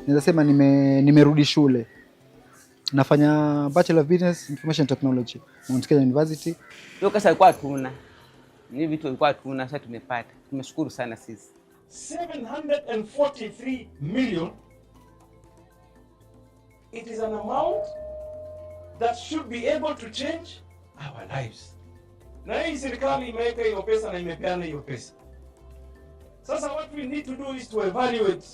Naweza sema nimerudi shule. Nafanya Bachelor of Business Information Technology Mount Kenya University. Hiyo kasa ilikuwa tuna. Ni vitu ilikuwa tuna, sasa tumepata. Tumeshukuru sana sisi. 743 million. It is an amount that should be able to change our lives. Na hii serikali imeweka hiyo pesa na imepeana hiyo pesa. Sasa what we need to do is to evaluate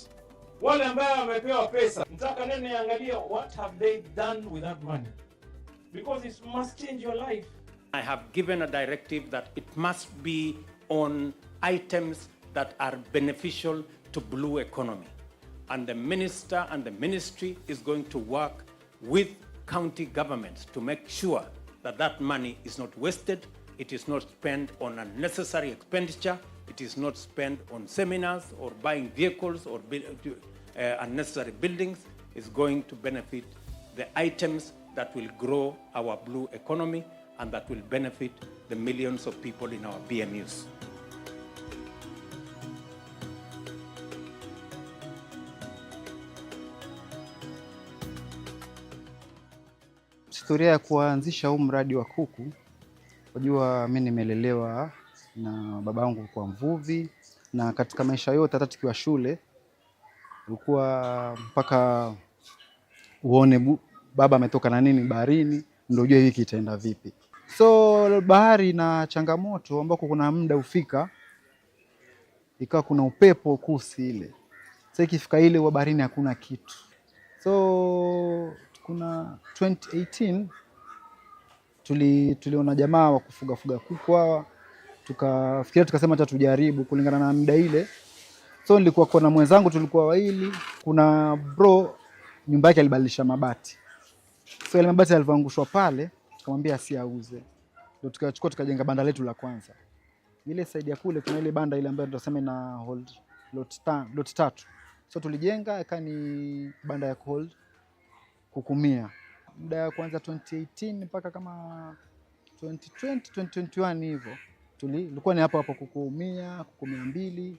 wale ambao wamepewa pesa. Nataka nene angalia what have they done with that money. Because it must change your life. I have given a directive that it must be on items that are beneficial to blue economy. And the minister and the ministry is going to work with county governments to make sure that that money is not wasted, it is not spent on unnecessary expenditure, it is not spent on seminars or buying vehicles or unnecessary buildings. It's going to benefit the items that will grow our blue economy and that will benefit the millions of people in our BMUs. Historia ya kuanzisha huu mradi wa kuku, unajua mimi nimelelewa na babangu kwa mvuvi, na katika maisha yote hata tukiwa shule ulikuwa mpaka uone baba ametoka na nini baharini ndio ujue hiki itaenda vipi. So bahari na changamoto ambako kuna muda ufika ikawa kuna upepo kusi ile. Sasa ikifika ile wa baharini hakuna kitu. So kuna 2018 tuliona jamaa wa kufuga kuku hawa, tukafikiria tukasema hata tujaribu kulingana na muda ile. So nilikuwa kwa na mwenzangu, tulikuwa wawili. Kuna bro nyumba yake alibadilisha mabati. So ile mabati yalivyoangushwa pale, tukamwambia asiauze. Ndio tukachukua tukajenga banda letu la kwanza. Ile side ya kule kuna ile banda ile ambayo tunasema na hold lot 3. So tulijenga ikani banda ya hold kuku 100. Muda ya kwanza 2018 mpaka kama 2020 2021 hivyo. Tulikuwa ni hapo kuku 100, kuku 200.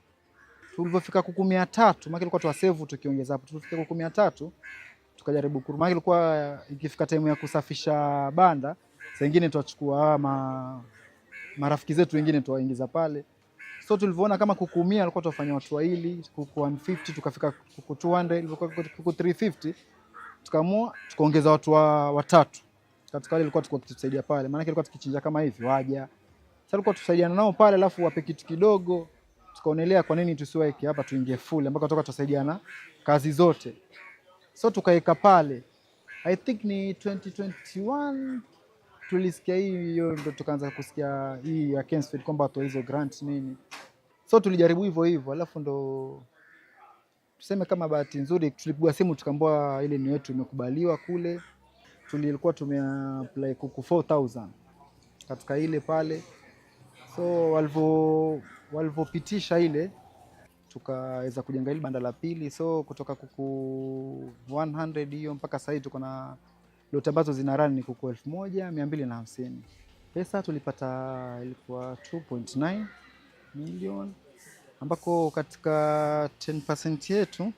Tulipofika kuku 300, maana ilikuwa tuwasave tukiongeza hapo. Tulifika kuku 300, tukajaribu kuruma. Ilikuwa ikifika time ya kusafisha banda, saa nyingine tuachukua marafiki zetu wengine tuwaingiza pale. So tulivyoona kama kuku 100 alikuwa tufanya watu wawili, kuku 150, tukafika kuku 200, ilikuwa kuku 350. Tukaamua tukaongeza watu watatu. Katika wale ilikuwa tukitusaidia pale. Maana ilikuwa tukichinja kama hivi waja. Sasa ilikuwa tusaidiana nao pale, alafu wape kitu kidogo. Tukaonelea kwa nini tusiweke hapa tuingie full ambako toka tusaidiana kazi zote. So tukaeka pale. I think ni 2021 tulisikia hiyo, ndio tukaanza kusikia hii ya Kensfield kwamba watu hizo grant nini. So tulijaribu hivyo alafu ndo tuseme kama bahati nzuri tulipigwa simu tukaambiwa ile ni yetu imekubaliwa kule. Tulikuwa tumeapply kuku 4000 katika ile pale. So walivyopitisha ile tukaweza kujenga ile banda la pili. So kutoka kuku 100 hiyo mpaka sasa tuko na lot ambazo zina run ni kuku 1250. Pesa tulipata ilikuwa 2.9 million ambako katika 10% yetu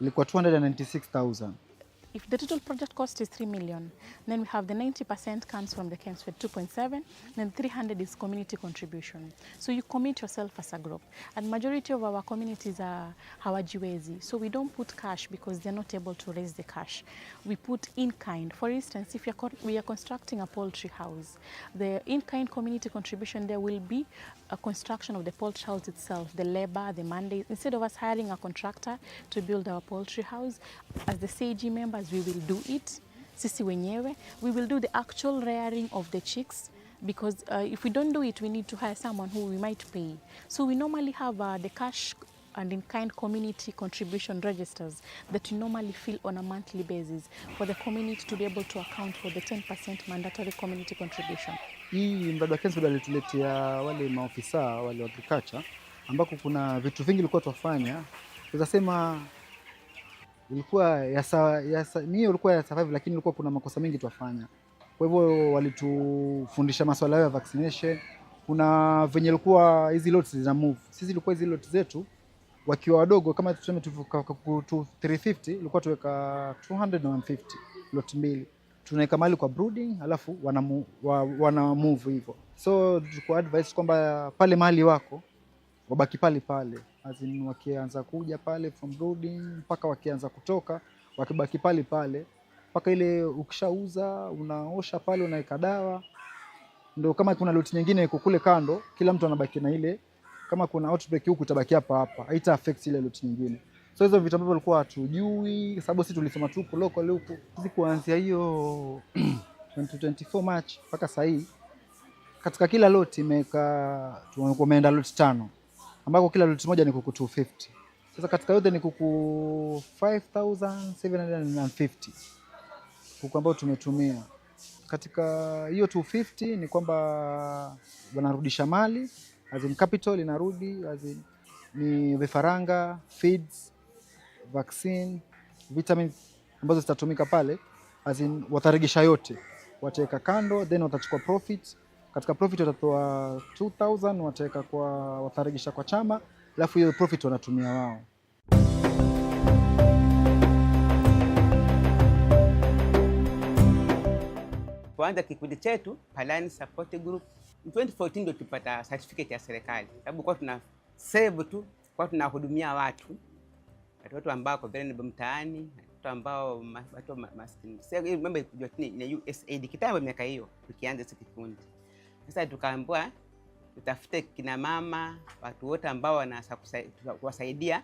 ilikuwa 296,000. If the total project cost is 3 million, then we have the 90% comes from the Kensfield 2.7, then 300 is community contribution. So you commit yourself as a group. And majority of our communities are hawajiwezi. So we don't put cash because they're not able to raise the cash. We put in-kind. For instance, if we are constructing a poultry house, the in-kind community contribution, there will be a construction of the poultry house itself, the labor, the mandates. Instead of us hiring a contractor to build our poultry house, as the CG members, we will do it. Sisi wenyewe, we will do the actual rearing of the chicks, because if we don't do it, we need to hire someone who we might pay. So we normally have the cash and in-kind community contribution registers that we normally fill on a monthly basis for the community to be able to account for the 10% mandatory community contribution. Hii mradi wa Kensfield alituletea wale maofisa wale wa agriculture ambako kuna vitu vingi ilikuwa tufanya. Tunasema ilikuwa mimi ilikuwa ya survive, lakini ilikuwa kuna makosa mengi tuwafanya. Kwa hivyo walitufundisha masuala ya vaccination. Kuna venye ilikuwa hizi lots zina move. Sisi ilikuwa hizi lots zetu wakiwa wadogo kama tuseme tuvuka ku 350 ilikuwa tuweka 200 na 150 lot mbili, tunaweka mali kwa brooding alafu wana move hivyo. So tulikuwa advice kwamba pale mali wako wabaki pale pale, as in wakianza kuja pale from brooding mpaka wakianza kutoka wakibaki pale pale mpaka ile ukishauza unaosha pale unaweka dawa. Ndio kama kuna lot nyingine iko kule kando, kila mtu anabaki na ile, kama kuna outbreak huku itabaki hapa, haita affect ile lot nyingine. So hizo vitu ambavyo walikuwa hatujui, sababu sisi tulisoma tu local huku. Sisi kuanzia hiyo 2024 March mpaka sasa hii katika kila lot tumeenda lot 5 ambako kila lot moja ni kuku 250. Sasa katika yote ni kuku 5750 kuku ambao tumetumia. Katika hiyo 250 ni kwamba wanarudisha mali, as in capital inarudi, as in ni vifaranga, feeds, vaccine, vitamin ambazo zitatumika pale, as in wataregesha yote, wataweka kando, then watachukua profit. Katika profit watatoa 2000 wataweka wataregesha kwa chama, alafu hiyo profit wanatumia wao. Kwanza kikundi chetu Palani Support Group 2014 ndio tupata certificate ya serikali, sababu kwa tuna save tu, kwa tunahudumia watu ambao kwa vile mtaani, watu ambao watu maskini. Sasa hiyo mambo ikujua ni USAID kitambo miaka hiyo tukianza hiki kikundi. Sasa tukaambiwa tutafute kina mama, watu wote ambao wanaweza kuwasaidia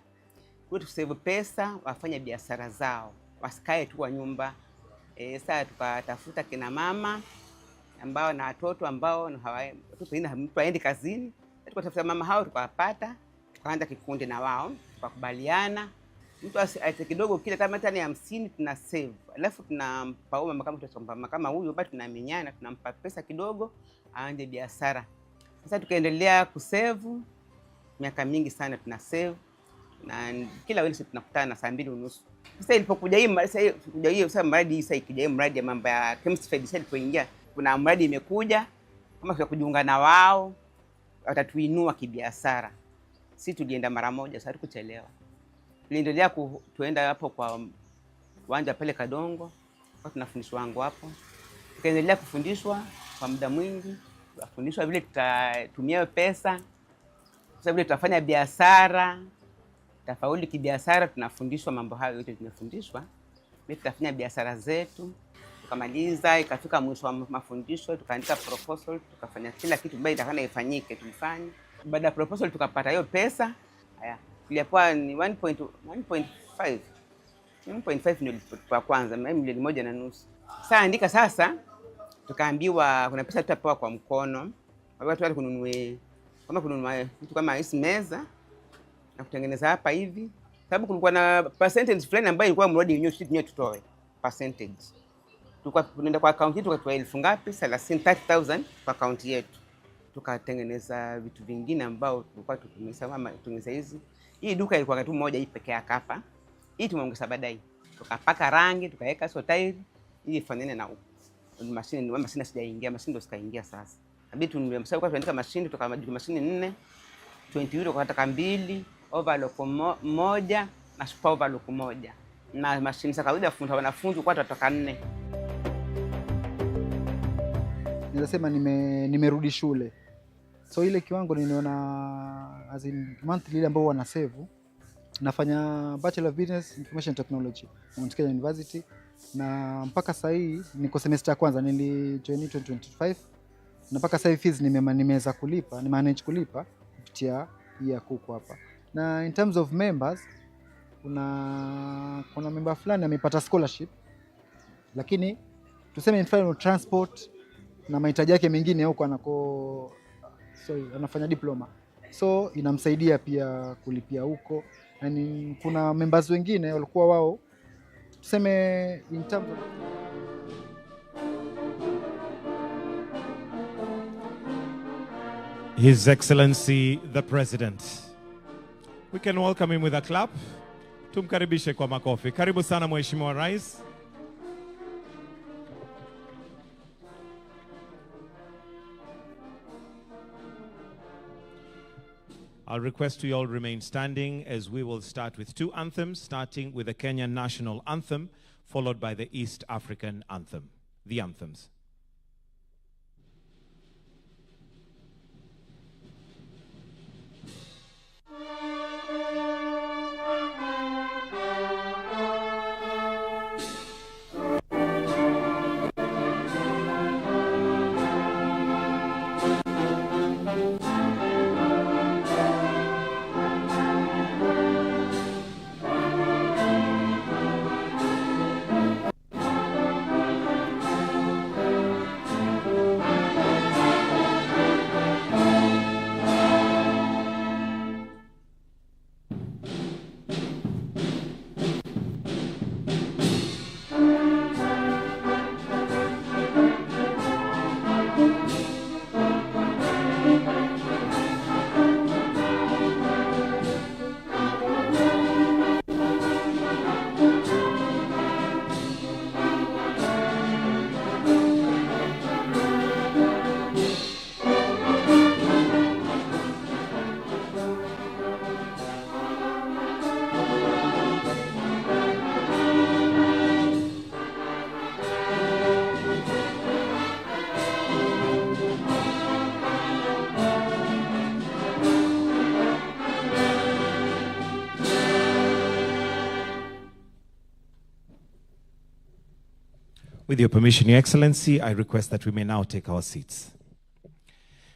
tu save pesa, wafanye biashara zao, wasikae tu kwa nyumba. Sasa tukatafuta kina mama ambao na watoto ambao mtu aende kazini. Tukatafuta mama hao tukawapata, tukaanza kikundi na wao, tukakubaliana mtu aite kidogo kile kama tani 50 tuna save. Alafu tunampa kama huyo bado tunamenyana, tunampa pesa kidogo aanze biashara. Sasa tukaendelea kusave miaka mingi sana, tuna save na kila wiki tunakutana saa 2:30. Sasa ilipokuja hii sasa mradi sasa ikija hii mradi ya mambo ya chemistry decide kuingia, kuna mradi imekuja kama kwa kujiunga na wao watatuinua kibiashara. Sisi tulienda mara moja, sasa tukuchelewa. Tuliendelea tuenda hapo kwa uwanja pale Kadongo, kwa tunafundishwa wangu hapo. Tukaendelea kufundishwa kwa muda mwingi, tunafundishwa vile tutatumia pesa, sasa vile tutafanya biashara, tafauli kibiashara. Tunafundishwa mambo hayo yote, tumefundishwa vile tutafanya biashara zetu. Tukamaliza, ikafika mwisho wa mafundisho, tukaandika proposal, tukafanya kila kitu ambacho itakana ifanyike tulifanya. Baada ya proposal tukapata hiyo pesa. Haya, ilikuwa ni 1.5 ndio kwa kwanza, milioni 1.5. Sasa andika sasa, tukaambiwa kuna pesa tutapewa kwa mkono. Watu wale kununua vitu kama hizi meza na kutengeneza hapa hivi, sababu kulikuwa na percentage fulani ambayo ilikuwa mradi wenyewe tutoe percentage. Tukaenda kwa account yetu tukatoa 1000 ngapi, 30,000 kwa account yetu. Tukatengeneza vitu vingine ambao tulikuwa tutumisa hizi. Hii duka ilikuwa kitu moja hii pekee yake hapa. Hii tumeongeza baadaye. Tukapaka rangi, tukaweka sotairi ili ifanane na mashine sijaingia, mashine ndio sikaingia sasa. Inabidi tunimsaidia kwa tuandika mashine, tukamajua mashine 4, 20 euro kwa taka 2, overlock moja na super overlock moja. Na mashine za kawaida wanafunzi kwa tutatoka 4. Nilisema nimerudi shule. So ile kiwango niliona as in monthly ile ambao wana save, nafanya Bachelor of Business Information Technology Mount Kenya University, na mpaka sasa hii niko semester ya kwanza, nilijoin 2025 na mpaka sasa hivi fees nimeweza kulipa, manage kulipa kupitia ya kuku hapa. Na in terms of members, kuna member fulani amepata scholarship, lakini tuseme in final transport na mahitaji yake mengine huko anafanya diploma, so inamsaidia pia kulipia huko. Na kuna members wengine walikuwa wao tuseme in terms of His Excellency the President. We can welcome him with a clap. Tumkaribishe kwa makofi. Karibu sana Mheshimiwa Rais. I'll request you all remain standing as we will start with two anthems, starting with the Kenyan national anthem, followed by the East African anthem. The anthems. With your permission, Your Excellency, I request that we may now take our seats.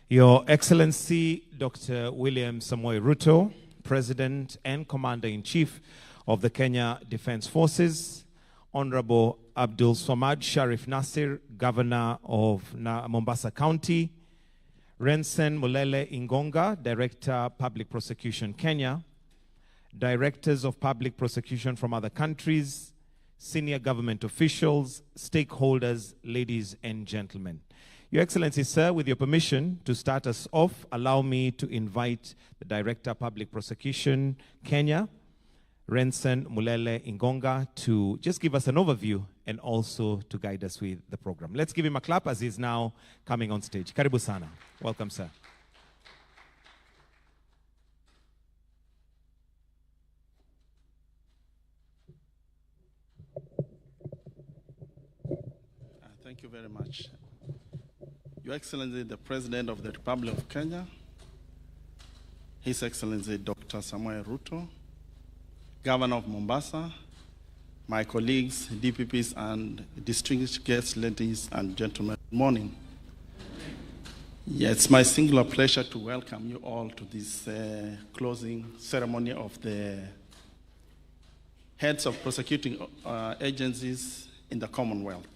Your Excellency, Dr. William Samoei Ruto, President and Commander-in-Chief of the Kenya Defense Forces, Honorable Abdul Swamad Sharif Nasir, Governor of Mombasa County, Rensen Mulele Ingonga, Director, Public Prosecution Kenya, Directors of Public Prosecution from other countries, senior government officials, stakeholders, ladies and gentlemen. Your Excellency, sir, with your permission to start us off, allow me to invite the Director, Public Prosecution Kenya, Rensen Mulele Ingonga, to just give us an overview and also to guide us with the program. Let's give him a clap as he's now coming on stage. Karibu sana. Welcome, sir. Thank you very much. Your Excellency, the President of the Republic of Kenya, His Excellency Dr. Samoei Ruto, Governor of Mombasa, my colleagues, DPPs, and distinguished guests, ladies and gentlemen, good morning. Yeah, it's my singular pleasure to welcome you all to this closing ceremony of the heads of prosecuting agencies in the Commonwealth.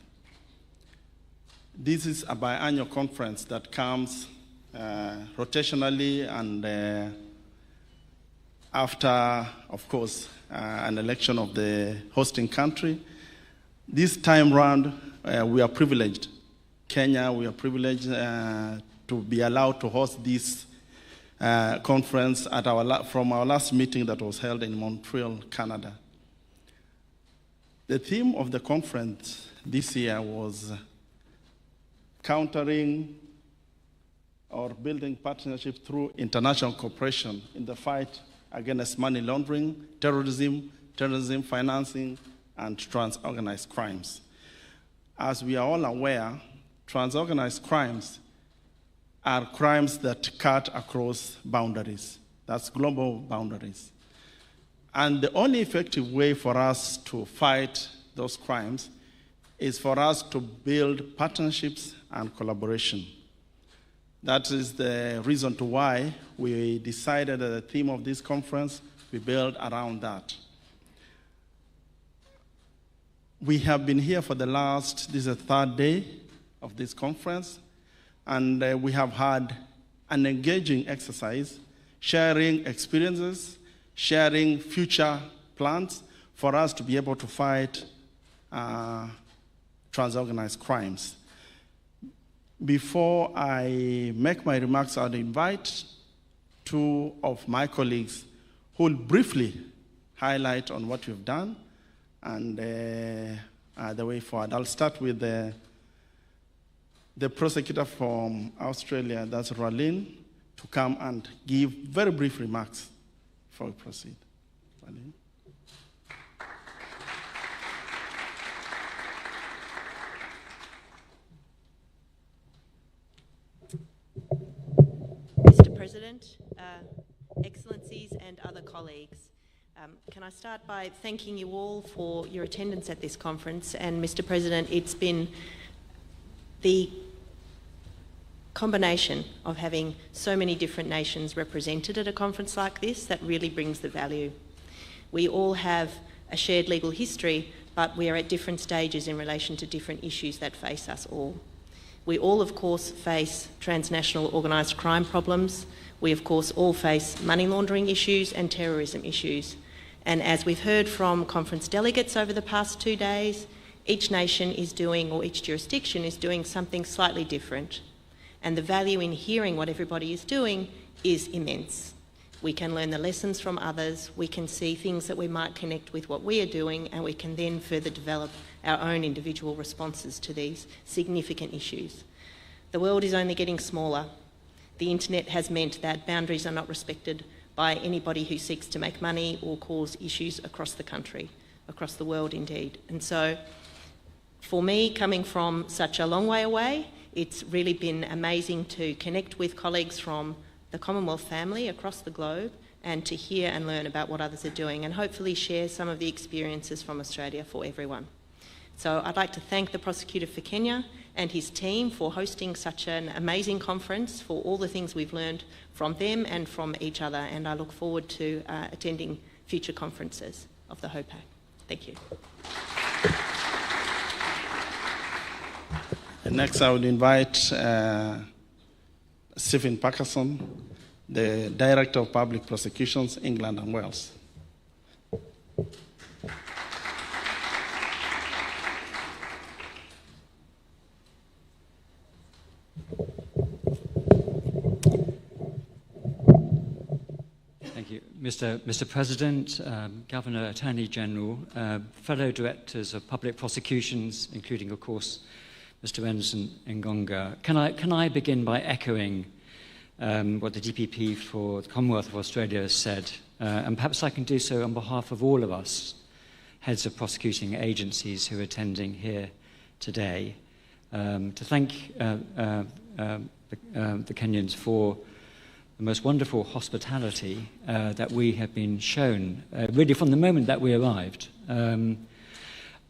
This is a biannual conference that comes rotationally and after, of course, an election of the hosting country. This time round, we are privileged. Kenya, we are privileged to be allowed to host this conference at from our last meeting that was held in Montreal, Canada. The theme of the conference this year was countering or building partnership through international cooperation in the fight against money laundering, terrorism financing, and trans-organized crimes. As we are all aware, trans-organized crimes are crimes that cut across boundaries. That's global boundaries. And the only effective way for us to fight those crimes is for us to build partnerships and collaboration. That is the reason to why we decided that the theme of this conference, we build around that. We have been here for this is the third day of this conference, and we have had an engaging exercise, sharing experiences, sharing future plans for us to be able to fight trans-organized crimes. Before I make my remarks, I'll invite two of my colleagues who will briefly highlight on what we've done and the way forward. I'll start with the prosecutor from Australia, that's Raleen, to come and give very brief remarks before we proceed. Valerie? Mr. President, Excellencies and other colleagues, can I start by thanking you all for your attendance at this conference? And Mr. President, it's been the combination of having so many different nations represented at a conference like this that really brings the value. We all have a shared legal history, but we are at different stages in relation to different issues that face us all. We all, of course, face transnational organised crime problems. We, of course, all face money laundering issues and terrorism issues. And as we've heard from conference delegates over the past 2 days, each nation is doing, or each jurisdiction is doing something slightly different. And the value in hearing what everybody is doing is immense. We can learn the lessons from others, we can see things that we might connect with what we are doing, and we can then further develop our own individual responses to these significant issues. The world is only getting smaller. The internet has meant that boundaries are not respected by anybody who seeks to make money or cause issues across the country, across the world indeed. And so, for me, coming from such a long way away, it's really been amazing to connect with colleagues from the Commonwealth family across the globe and to hear and learn about what others are doing and hopefully share some of the experiences from Australia for everyone. So I'd like to thank the Prosecutor for Kenya and his team for hosting such an amazing conference, for all the things we've learned from them and from each other, and I look forward to attending future conferences of the HOPAC. Thank you. And next I would invite Stephen Parkinson, the Director of Public Prosecutions, England and Wales. Thank you. Mr. President, Governor, Attorney General, fellow directors of public prosecutions, including, of course, Mr. Ensign Ngonga, can I begin by echoing what the DPP for the Commonwealth of Australia has said, and perhaps I can do so on behalf of all of us, heads of prosecuting agencies who are attending here today, to thank the Kenyans for the most wonderful hospitality that we have been shown, really from the moment that we arrived.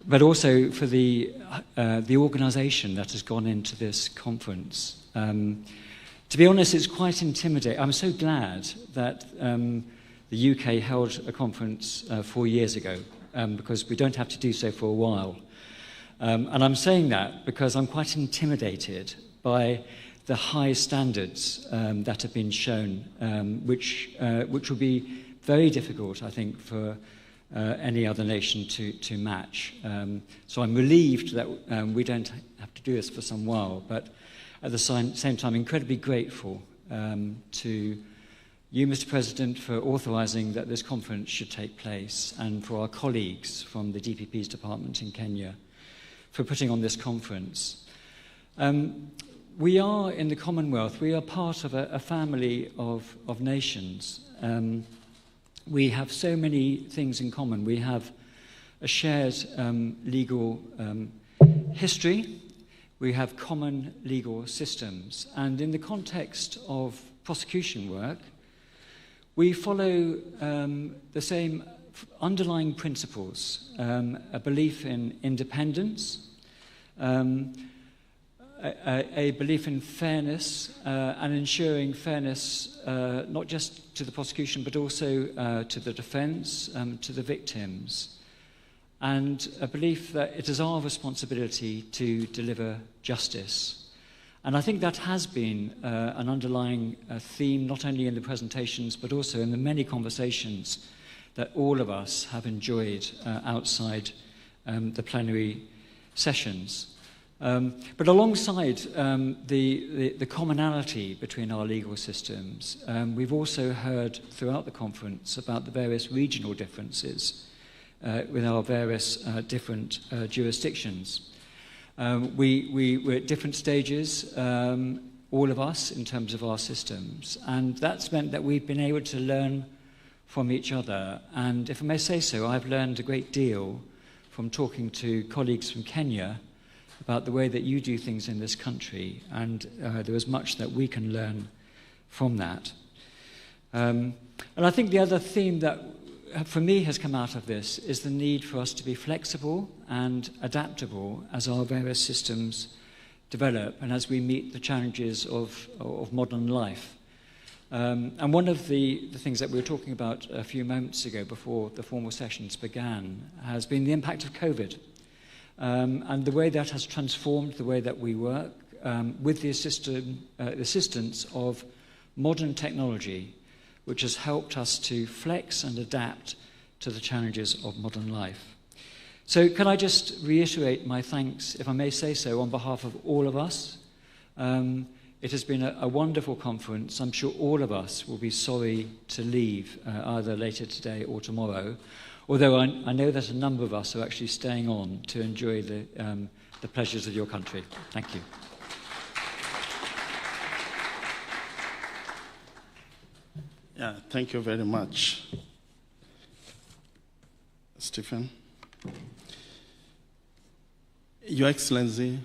But also for the organisation that has gone into this conference. To be honest, it's quite intimidating. I'm so glad that the UK held a conference 4 years ago, because we don't have to do so for a while. And I'm saying that because I'm quite intimidated by the high standards that have been shown, which will be very difficult, I think, for any other nation to match. So I'm relieved that we don't have to do this for some while, but at the same time incredibly grateful to you, Mr. President, for authorising that this conference should take place, and for our colleagues from the DPP's department in Kenya for putting on this conference. We are in the Commonwealth, we are part of a family of nations. We have so many things in common. We have a shared legal history. We have common legal systems. And in the context of prosecution work, we follow the same underlying principles, a belief in independence, a belief in fairness and ensuring fairness not just to the prosecution but also to the defence, to the victims, and a belief that it is our responsibility to deliver justice. And I think that has been an underlying theme not only in the presentations but also in the many conversations that all of us have enjoyed outside the plenary sessions. But alongside the commonality between our legal systems, we've also heard throughout the conference about the various regional differences with our various different jurisdictions. We're at different stages all of us in terms of our systems. And that's meant that we've been able to learn from each other. And if I may say so, I've learned a great deal from talking to colleagues from Kenya about the way that you do things in this country. And there is much that we can learn from that. And I think the other theme that for me has come out of this is the need for us to be flexible and adaptable as our various systems develop and as we meet the challenges of modern life. And one of the things that we were talking about a few moments ago before the formal sessions began has been the impact of COVID and the way that has transformed the way that we work with the assistance of modern technology, which has helped us to flex and adapt to the challenges of modern life. So can I just reiterate my thanks, if I may say so, on behalf of all of us. It has been a wonderful conference. I'm sure all of us will be sorry to leave either later today or tomorrow, although I know that a number of us are actually staying on to enjoy the pleasures of your country. Thank you. Yeah, thank you very much, Stephen. Your Excellency,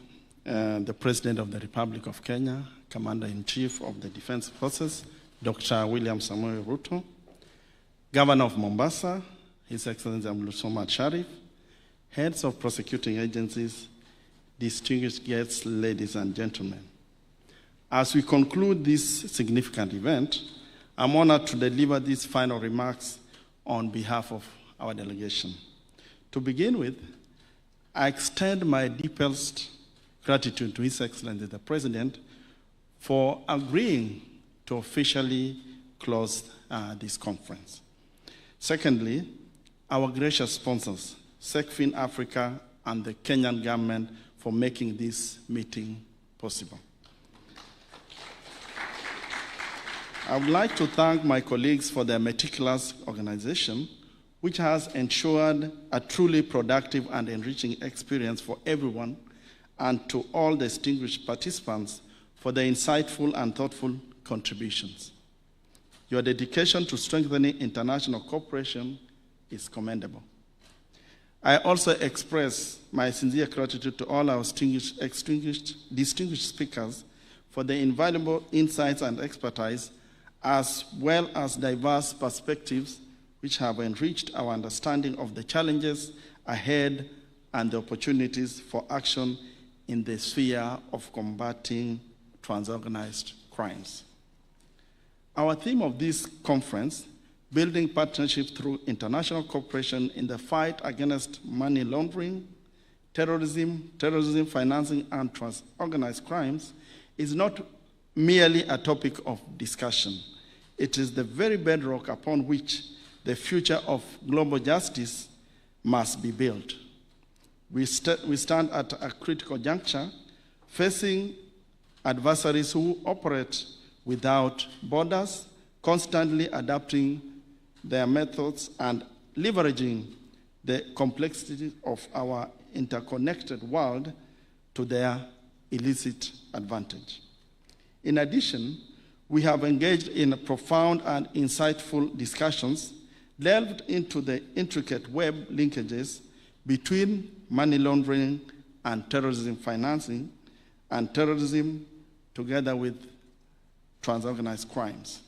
the President of the Republic of Kenya, Commander-in-Chief of the Defense Forces, Dr. William Samoei Ruto, Governor of Mombasa, His Excellency Abdulswamad Sharif, heads of prosecuting agencies, distinguished guests, ladies and gentlemen. As we conclude this significant event, I'm honored to deliver these final remarks on behalf of our delegation. To begin with, I extend my deepest gratitude to His Excellency the President for agreeing to officially close this conference. Secondly, our gracious sponsors, SECFIN Africa and the Kenyan government for making this meeting possible. I would like to thank my colleagues for their meticulous organization, which has ensured a truly productive and enriching experience for everyone, and to all distinguished participants for their insightful and thoughtful contributions. Your dedication to strengthening international cooperation is commendable. I also express my sincere gratitude to all our distinguished speakers for their invaluable insights and expertise, as well as diverse perspectives which have enriched our understanding of the challenges ahead and the opportunities for action in the sphere of combating transorganized crimes. Our theme of this conference, Building Partnership Through International Cooperation in the Fight Against Money Laundering, Terrorism Financing, and Transorganized Crimes, is not merely a topic of discussion. It is the very bedrock upon which the future of global justice must be built. We stand at a critical juncture, facing adversaries who operate without borders, constantly adapting their methods and leveraging the complexity of our interconnected world to their illicit advantage. In addition, we have engaged in profound and insightful discussions, delved into the intricate web linkages between money laundering and terrorism financing, and terrorism together with transorganized crimes.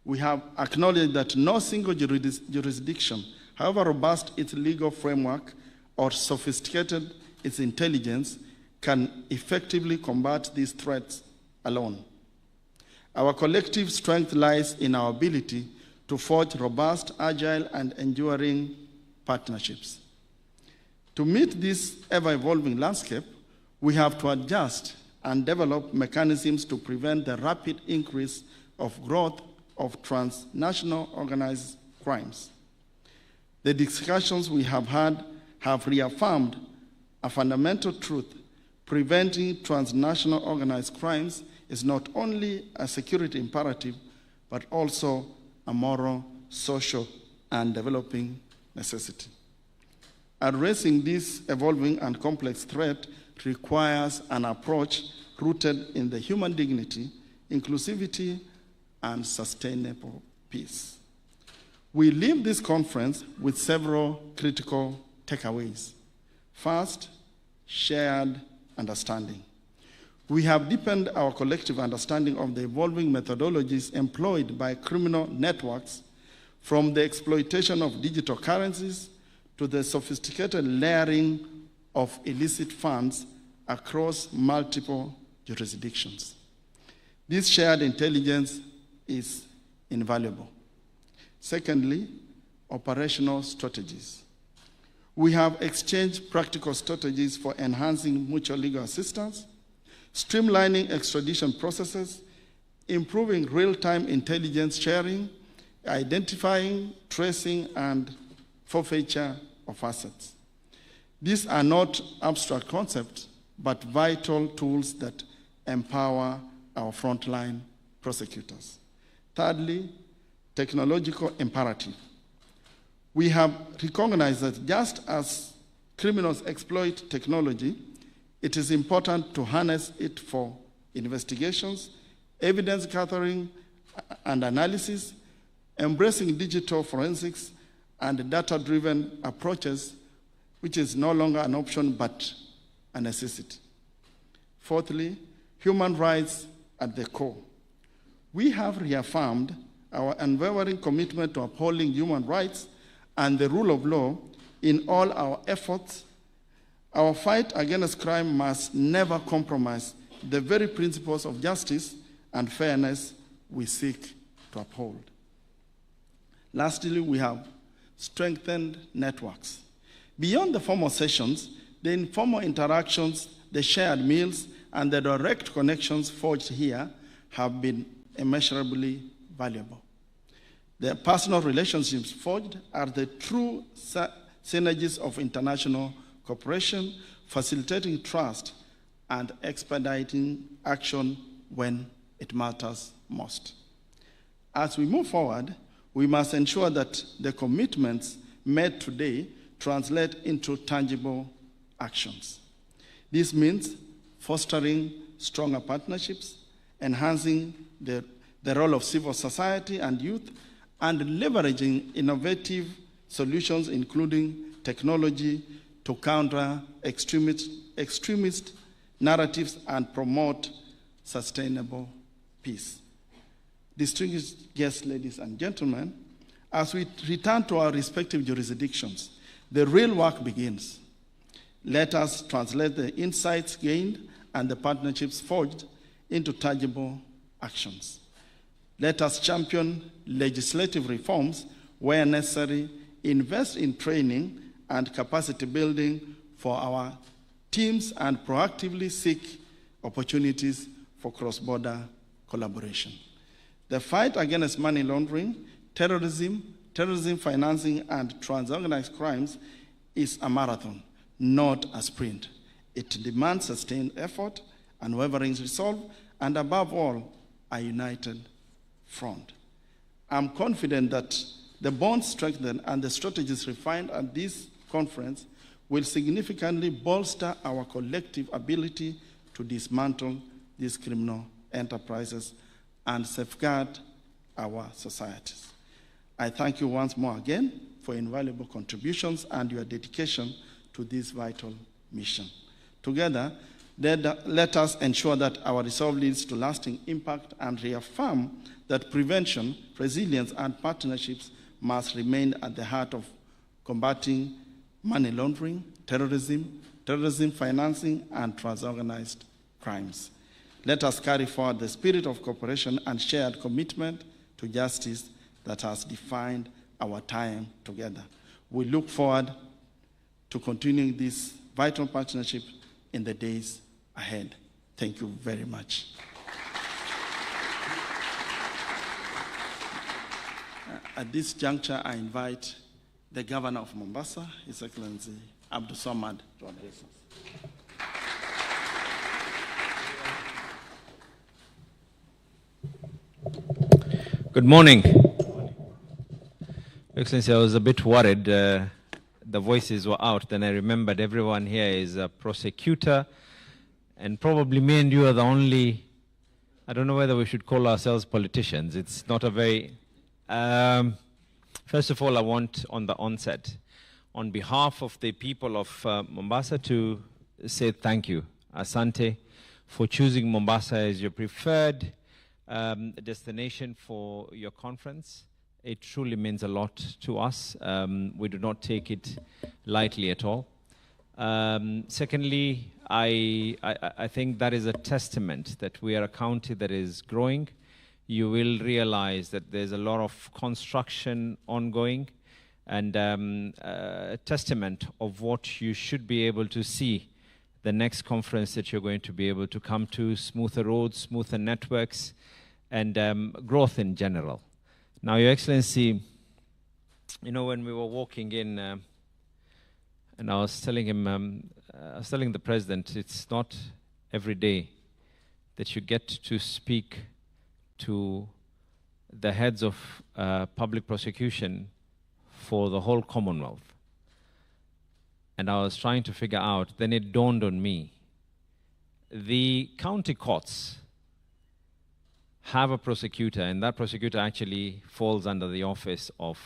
We have acknowledged that no single jurisdiction, however robust its legal framework or sophisticated its intelligence, can effectively combat these threats alone. Our collective strength lies in our ability to forge robust, agile, and enduring partnerships. To meet this ever-evolving landscape, we have to adjust and develop mechanisms to prevent the rapid increase of growth of transnational organized crimes. The discussions we have had have reaffirmed a fundamental truth: preventing transnational organized crimes is not only a security imperative, but also a moral, social, and developing necessity. Addressing this evolving and complex threat requires an approach rooted in the human dignity, inclusivity, and sustainable peace. We leave this conference with several critical takeaways. First, shared understanding. We have deepened our collective understanding of the evolving methodologies employed by criminal networks, from the exploitation of digital currencies to the sophisticated layering of illicit funds across multiple jurisdictions. This shared intelligence is invaluable. Secondly, operational strategies. We have exchanged practical strategies for enhancing mutual legal assistance, streamlining extradition processes, improving real-time intelligence sharing, identifying, tracing, and forfeiture of assets. These are not abstract concepts, but vital tools that empower our frontline prosecutors. Thirdly, technological imperative. We have recognized that just as criminals exploit technology, it is important to harness it for investigations, evidence gathering and analysis, embracing digital forensics and data-driven approaches, which is no longer an option but a necessity. Fourthly, human rights at the core. We have reaffirmed our unwavering commitment to upholding human rights and the rule of law in all our efforts. Our fight against crime must never compromise the very principles of justice and fairness we seek to uphold. Lastly, we have strengthened networks. Beyond the formal sessions, the informal interactions, the shared meals, and the direct connections forged here have been immeasurably valuable. The personal relationships forged are the true synergies of international cooperation, facilitating trust and expediting action when it matters most. As we move forward, we must ensure that the commitments made today translate into tangible actions. This means fostering stronger partnerships, enhancing the role of civil society and youth, and leveraging innovative solutions, including technology, to counter extremist narratives and promote sustainable peace. Distinguished guests, ladies and gentlemen, as we return to our respective jurisdictions, the real work begins. Let us translate the insights gained and the partnerships forged into tangible actions. Let us champion legislative reforms where necessary, invest in training and capacity building for our teams, and proactively seek opportunities for cross-border collaboration. The fight against money laundering, terrorism financing, and transorganized crimes is a marathon, not a sprint. It demands sustained effort, unwavering resolve, and above all, a united front. I'm confident that the bonds strengthened and the strategies refined at this conference will significantly bolster our collective ability to dismantle these criminal enterprises and safeguard our societies. I thank you once more again for invaluable contributions and your dedication to this vital mission. Together, let us ensure that our resolve leads to lasting impact and reaffirm that prevention, resilience, and partnerships must remain at the heart of combating money laundering, terrorism financing, and transorganized crimes. Let us carry forward the spirit of cooperation and shared commitment to justice that has defined our time together. We look forward to continuing this vital partnership in the days ahead. Thank you very much. At this juncture, I invite the Governor of Mombasa, His Excellency Abdul Samad, to address us. Good morning. Excellency, I was a bit worried. The voices were out. Then I remembered everyone here is a prosecutor and probably me and you are the only, I don't know whether we should call ourselves politicians. It's not a very, first of all, I want on the onset, on behalf of the people of Mombasa, to say thank you, Asante, for choosing Mombasa as your preferred destination for your conference. It truly means a lot to us. We do not take it lightly at all. Secondly, I think that is a testament that we are a county that is growing. You will realize that there's a lot of construction ongoing, and a testament of what you should be able to see the next conference that you're going to be able to come to: smoother roads, smoother networks, and growth in general. Now, Your Excellency, you know, when we were walking in, and I was telling him, I was telling the President, it's not every day that you get to speak to the heads of public prosecution for the whole Commonwealth. And I was trying to figure out, then it dawned on me, the county courts have a prosecutor, and that prosecutor actually falls under the office of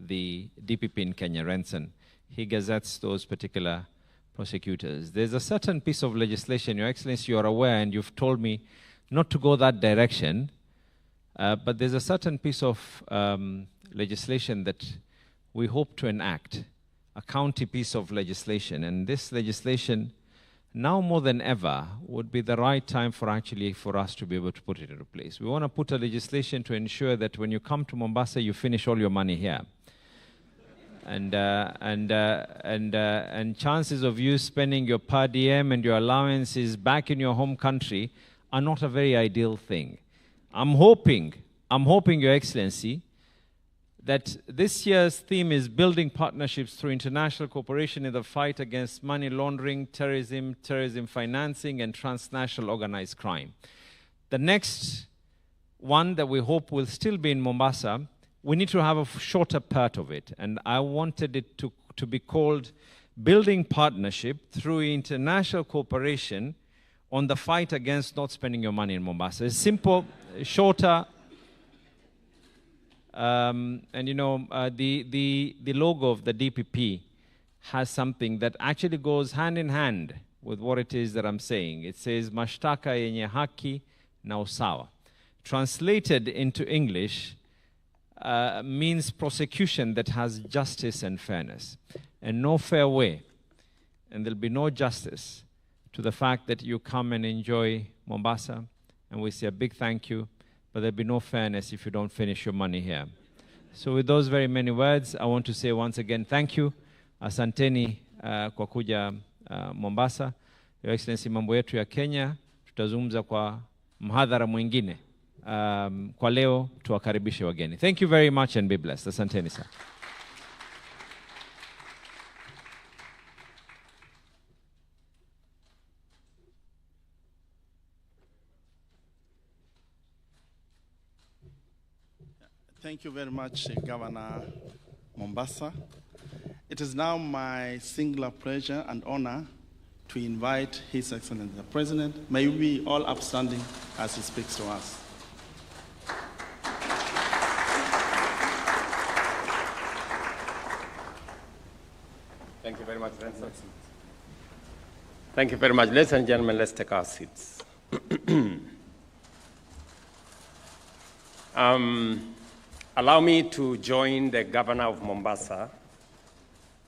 the DPP in Kenya, Renson. He gazettes those particular prosecutors. There's a certain piece of legislation, Your Excellency, you are aware, and you've told me not to go that direction, but there's a certain piece of legislation that we hope to enact, a county piece of legislation. And this legislation, now more than ever, would be the right time for us to be able to put it into place. We want to put a legislation to ensure that when you come to Mombasa, you finish all your money here. And chances of you spending your per diem and your allowances back in your home country are not a very ideal thing. I'm hoping, Your Excellency, that this year's theme is building partnerships through international cooperation in the fight against money laundering, terrorism, terrorism financing, and transnational organized crime. The next one that we hope will still be in Mombasa, we need to have a shorter part of it. And I wanted it to be called Building Partnership through International Cooperation on the Fight Against Not Spending Your Money in Mombasa. It's simple, shorter. And you know, the logo of the DPP has something that actually goes hand in hand with what it is that I'm saying. It says mashtaka yenye haki na usawa. Translated into English means prosecution that has justice and fairness. And no fair way, and there'll be no justice to the fact that you come and enjoy Mombasa, and we say a big thank you, but there'll be no fairness if you don't finish your money here. So with those very many words, I want to say once again thank you. Asanteni kwa kuja Mombasa. Your Excellency, mambo yetu ya Kenya tutazungumza kwa mhadhara mwingine. Kwa leo tuwakaribishe wageni. Thank you very much and be blessed. Asanteni sana. Thank you very much, Governor Mombasa. It is now my singular pleasure and honor to invite His Excellency the President. May we be all upstanding as he speaks to us. Thank you very much, Renson. Thank you very much. Ladies and gentlemen, let's take our seats. Allow me to join the Governor of Mombasa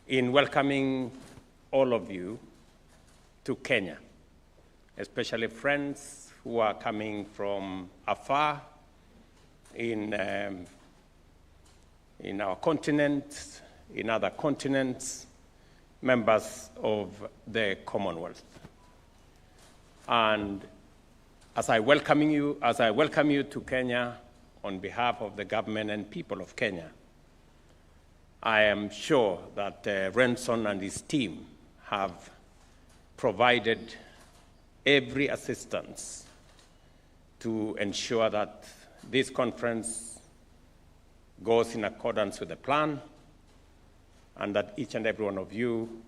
in welcoming all of you to Kenya, especially friends who are coming from afar in our continent, in other continents, members of the Commonwealth. And as I welcome you to Kenya, on behalf of the government and people of Kenya, I am sure that Renson and his team have provided every assistance to ensure that this conference goes in accordance with the plan, and that each and every one of you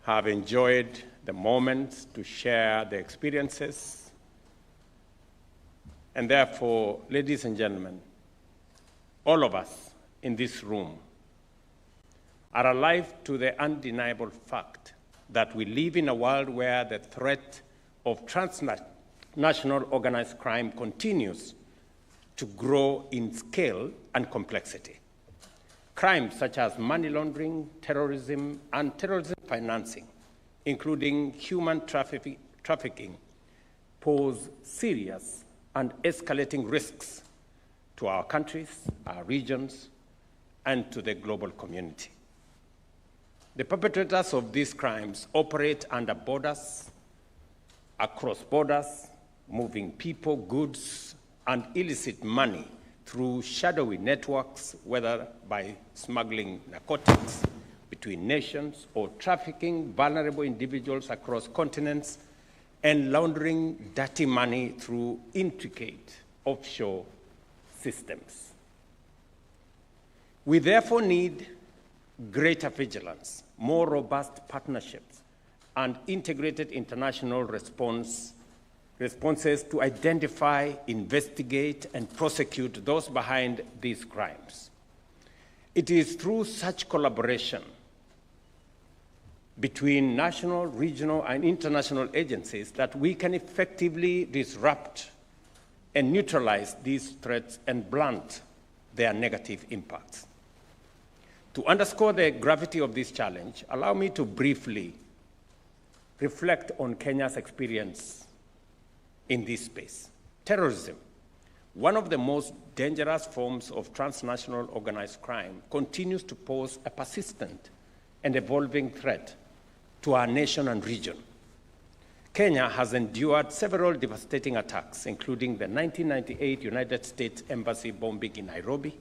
have enjoyed the moments to share their experiences. And therefore, ladies and gentlemen, all of us in this room are alive to the undeniable fact that we live in a world where the threat of transnational organized crime continues to grow in scale and complexity. Crimes such as money laundering, terrorism, and terrorism financing, including human trafficking, pose serious and escalating risks to our countries, our regions, and to the global community. The perpetrators of these crimes operate under borders, across borders, moving people, goods, and illicit money through shadowy networks, whether by smuggling narcotics between nations or trafficking vulnerable individuals across continents and laundering dirty money through intricate offshore systems. We therefore need greater vigilance, more robust partnerships, and integrated international responses to identify, investigate, and prosecute those behind these crimes. It is through such collaboration between national, regional, and international agencies that we can effectively disrupt and neutralize these threats and blunt their negative impacts. To underscore the gravity of this challenge, allow me to briefly reflect on Kenya's experience in this space. Terrorism, one of the most dangerous forms of transnational organized crime, continues to pose a persistent and evolving threat to our nation and region. Kenya has endured several devastating attacks, including the 1998 United States Embassy bombing in Nairobi,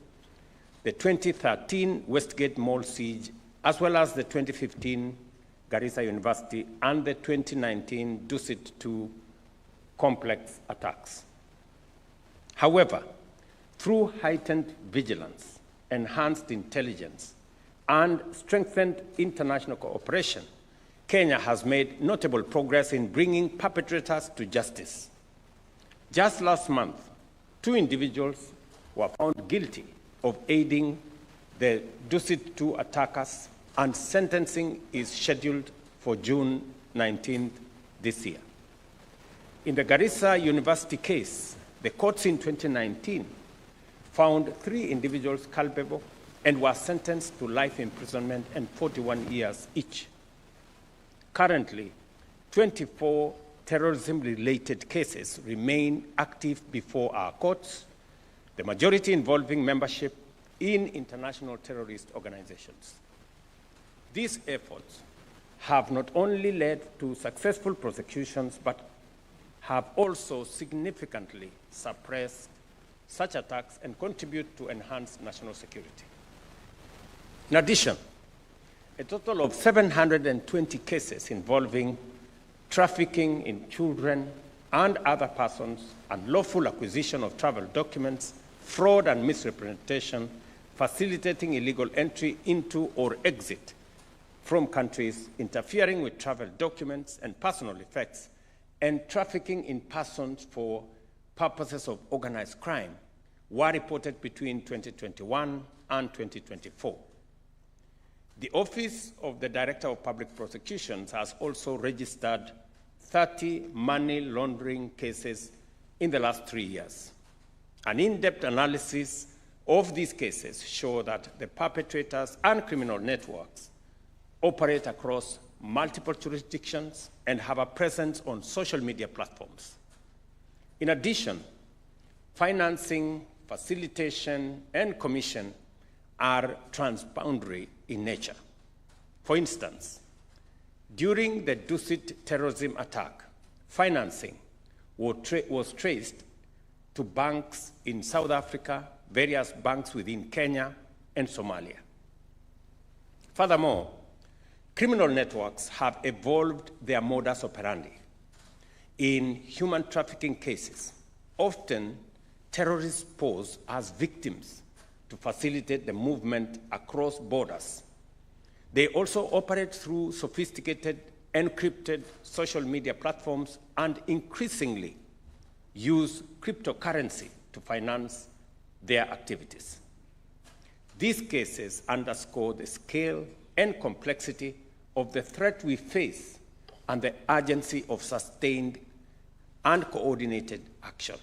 the 2013 Westgate Mall siege, as well as the 2015 Garissa University and the 2019 Dusit II complex attacks. However, through heightened vigilance, enhanced intelligence, and strengthened international cooperation, Kenya has made notable progress in bringing perpetrators to justice. Just last month, 2 individuals were found guilty of aiding the Dusit II attackers, and sentencing is scheduled for June 19th this year. In the Garissa University case, the courts in 2019 found 3 individuals culpable and were sentenced to life imprisonment and 41 years each. Currently, 24 terrorism-related cases remain active before our courts, the majority involving membership in international terrorist organizations. These efforts have not only led to successful prosecutions, but have also significantly suppressed such attacks and contribute to enhanced national security. In addition, a total of 720 cases involving trafficking in children and other persons, unlawful acquisition of travel documents, fraud and misrepresentation, facilitating illegal entry into or exit from countries, interfering with travel documents and personal effects, and trafficking in persons for purposes of organized crime were reported between 2021 and 2024. The Office of the Director of Public Prosecutions has also registered 30 money laundering cases in the last 3 years. An in-depth analysis of these cases show that the perpetrators and criminal networks operate across multiple jurisdictions and have a presence on social media platforms. In addition, financing, facilitation, and commission are transboundary in nature. For instance, during the Dusit terrorism attack, financing was traced to banks in South Africa, various banks within Kenya, and Somalia. Furthermore, criminal networks have evolved their modus operandi. In human trafficking cases, often terrorists pose as victims to facilitate the movement across borders. They also operate through sophisticated, encrypted social media platforms and increasingly use cryptocurrency to finance their activities. These cases underscore the scale and complexity of the threat we face and the urgency of sustained and coordinated action.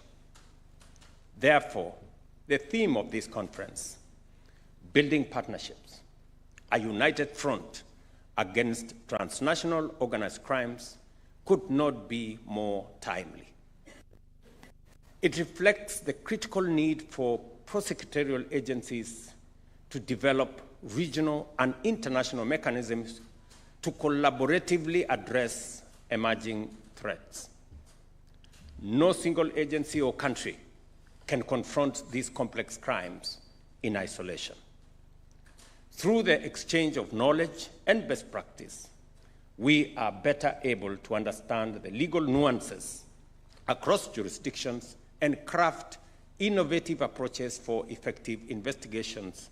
Therefore, the theme of this conference, Building Partnerships, a united front against transnational organized crimes, could not be more timely. It reflects the critical need for prosecutorial agencies to develop regional and international mechanisms to collaboratively address emerging threats. No single agency or country can confront these complex crimes in isolation. Through the exchange of knowledge and best practice, we are better able to understand the legal nuances across jurisdictions and craft innovative approaches for effective investigations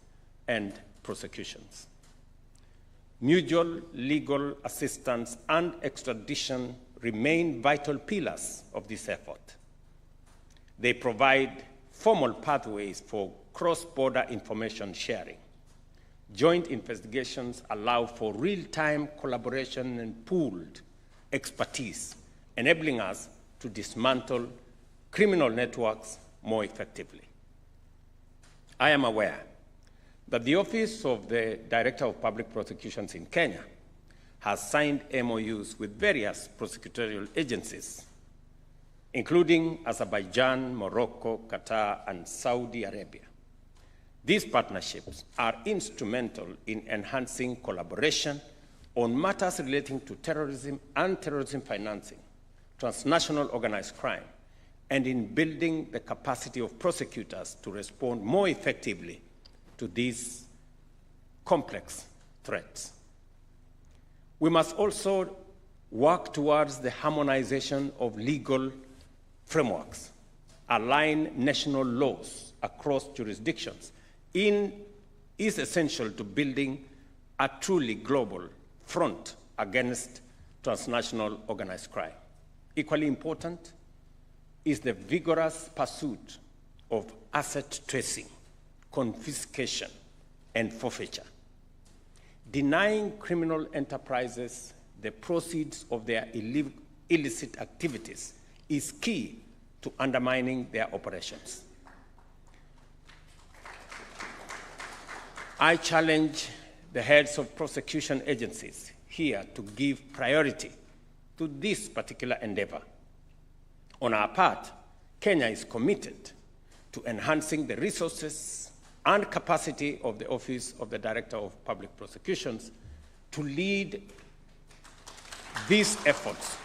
and prosecutions. Mutual legal assistance and extradition remain vital pillars of this effort. They provide formal pathways for cross-border information sharing. Joint investigations allow for real-time collaboration and pooled expertise, enabling us to dismantle criminal networks more effectively. I am aware that the Office of the Director of Public Prosecutions in Kenya has signed MOUs with various prosecutorial agencies, including Azerbaijan, Morocco, Qatar, and Saudi Arabia. These partnerships are instrumental in enhancing collaboration on matters relating to terrorism and terrorism financing, transnational organized crime, and in building the capacity of prosecutors to respond more effectively to these complex threats. We must also work towards the harmonization of legal frameworks, align national laws across jurisdictions is essential to building a truly global front against transnational organized crime. Equally important is the vigorous pursuit of asset tracing, confiscation, and forfeiture. Denying criminal enterprises the proceeds of their illicit activities is key to undermining their operations. I challenge the heads of prosecution agencies here to give priority to this particular endeavor. On our part, Kenya is committed to enhancing the resources and capacity of the Office of the Director of Public Prosecutions to lead these efforts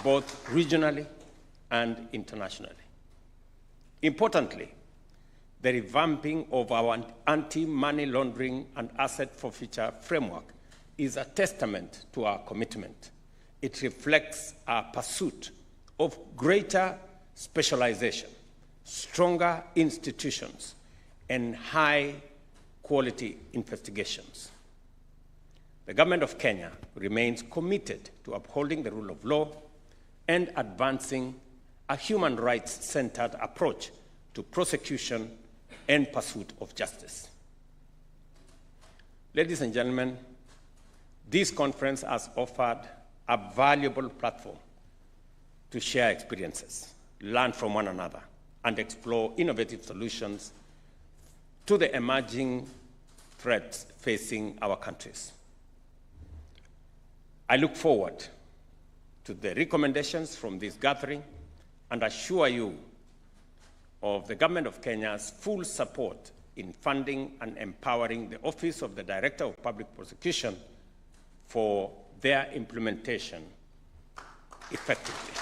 both regionally and internationally. Importantly, the revamping of our anti-money laundering and asset forfeiture framework is a testament to our commitment. It reflects our pursuit of greater specialization, stronger institutions, and high-quality investigations. The government of Kenya remains committed to upholding the rule of law and advancing a human rights-centered approach to prosecution and pursuit of justice. Ladies and gentlemen, this conference has offered a valuable platform to share experiences, learn from one another, and explore innovative solutions to the emerging threats facing our countries. I look forward to the recommendations from this gathering and assure you of the Government of Kenya's full support in funding and empowering the Office of the Director of Public Prosecution for their implementation effectively.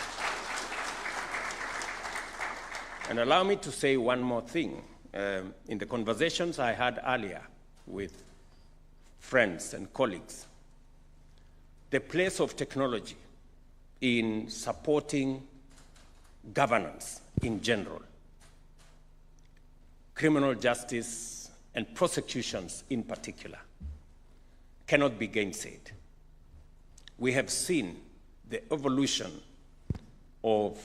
And allow me to say one more thing. In the conversations I had earlier with friends and colleagues, the place of technology in supporting governance in general, criminal justice and prosecutions in particular, cannot be gainsaid. We have seen the evolution of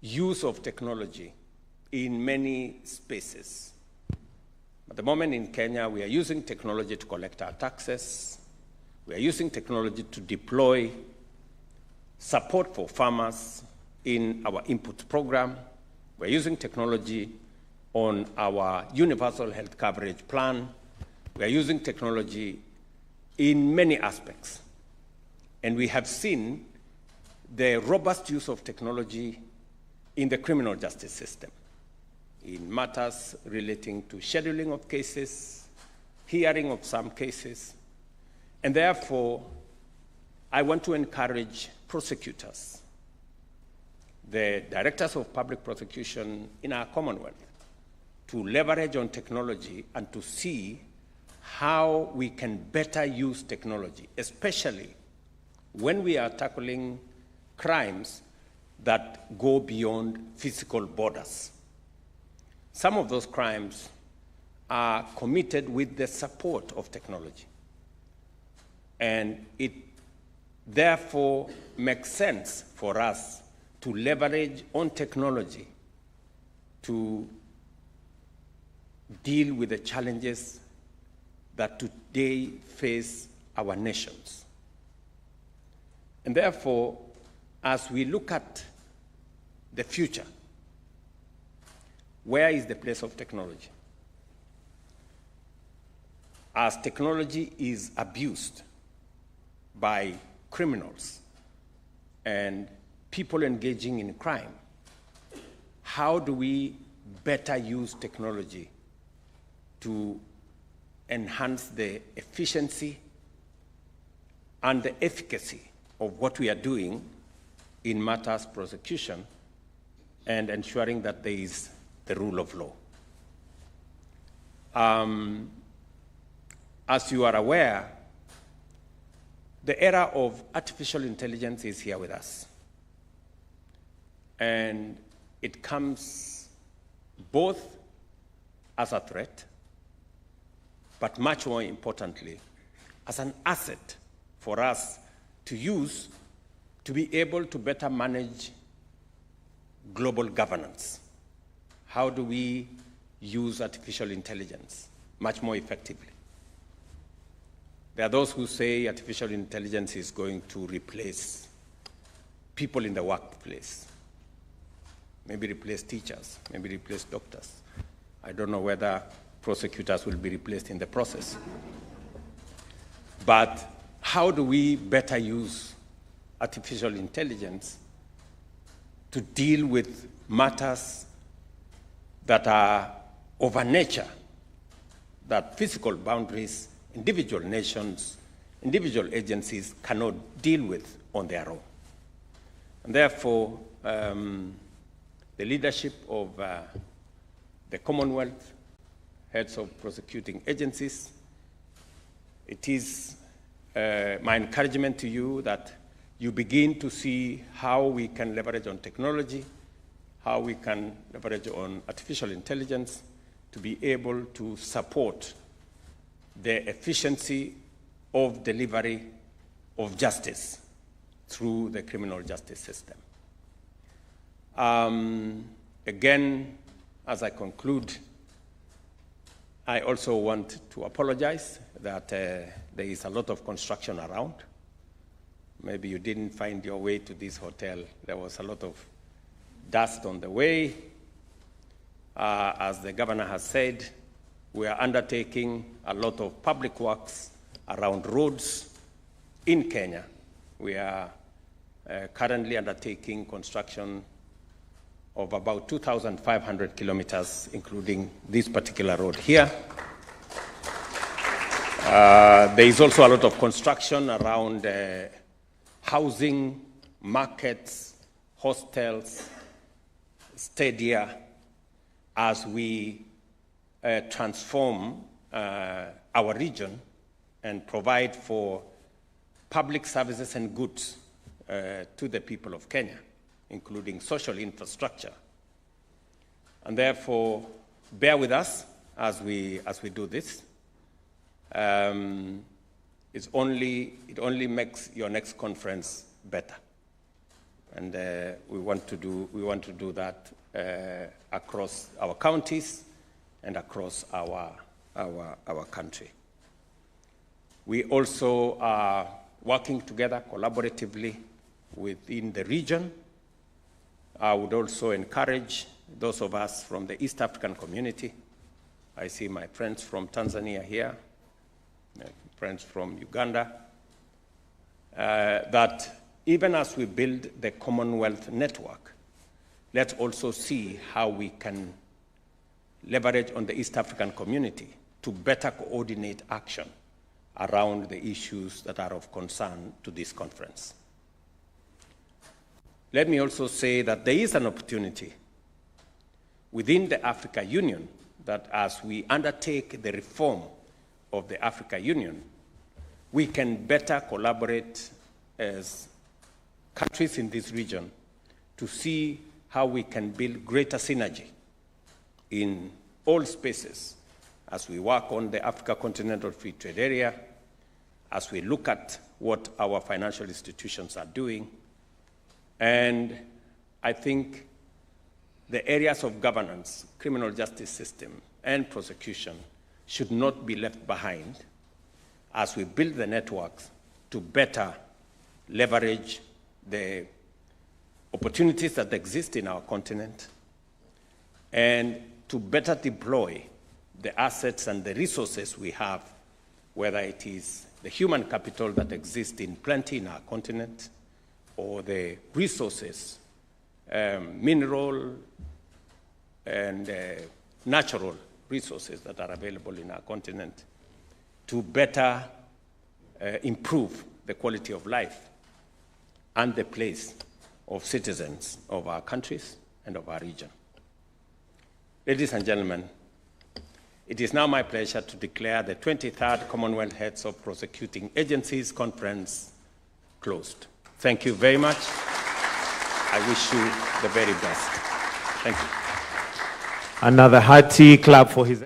use of technology in many spaces. At the moment in Kenya, we are using technology to collect our taxes. We are using technology to deploy support for farmers in our input program. We're using technology on our universal health coverage plan. We're using technology in many aspects. And we have seen the robust use of technology in the criminal justice system, in matters relating to scheduling of cases, hearing of some cases. And therefore, I want to encourage prosecutors, the directors of public prosecution in our Commonwealth, to leverage on technology and to see how we can better use technology, especially when we are tackling crimes that go beyond physical borders. Some of those crimes are committed with the support of technology. And it therefore makes sense for us to leverage on technology to deal with the challenges that today face our nations. And therefore, as we look at the future, where is the place of technology? As technology is abused by criminals and people engaging in crime, how do we better use technology to enhance the efficiency and the efficacy of what we are doing in matters prosecution and ensuring that there is the rule of law? As you are aware, the era of artificial intelligence is here with us. And it comes both as a threat, but much more importantly, as an asset for us to use to be able to better manage global governance. How do we use artificial intelligence much more effectively? There are those who say artificial intelligence is going to replace people in the workplace, maybe replace teachers, maybe replace doctors. I don't know whether prosecutors will be replaced in the process. But how do we better use artificial intelligence to deal with matters that are of a nature that physical boundaries, individual nations, individual agencies cannot deal with on their own? And therefore, the leadership of the Commonwealth, heads of prosecuting agencies, it is my encouragement to you that you begin to see how we can leverage on technology, how we can leverage on artificial intelligence to be able to support the efficiency of delivery of justice through the criminal justice system. Again, as I conclude, I also want to apologize that there is a lot of construction around. Maybe you didn't find your way to this hotel. There was a lot of dust on the way. As the governor has said, we are undertaking a lot of public works around roads in Kenya. We are currently undertaking construction of about 2,500 kilometers, including this particular road here. There is also a lot of construction around housing, markets, hostels, stadia, as we transform our region and provide for public services and goods to the people of Kenya, including social infrastructure. And therefore, bear with us as we do this. it only makes your next conference better. And we want to do that across our counties and across our country. We also are working together collaboratively within the region. I would also encourage those of us from the East African community. I see my friends from Tanzania here, my friends from Uganda, that even as we build the Commonwealth network, let's also see how we can leverage on the East African community to better coordinate action around the issues that are of concern to this conference. Let me also say that there is an opportunity within the Africa Union that as we undertake the reform of the Africa Union, we can better collaborate as countries in this region to see how we can build greater synergy in all spaces as we work on the Africa Continental Free Trade Area, as we look at what our financial institutions are doing. And I think the areas of governance, criminal justice system, and prosecution should not be left behind as we build the networks to better leverage the opportunities that exist in our continent and to better deploy the assets and the resources we have, whether it is the human capital that exists in plenty in our continent or the resources, mineral and natural resources that are available in our continent to better improve the quality of life and the place of citizens of our countries and of our region. Ladies and gentlemen, it is now my pleasure to declare the 23rd Commonwealth Heads of Prosecuting Agencies Conference closed. Thank you very much. I wish you the very best. Thank you. Another hearty clap for his...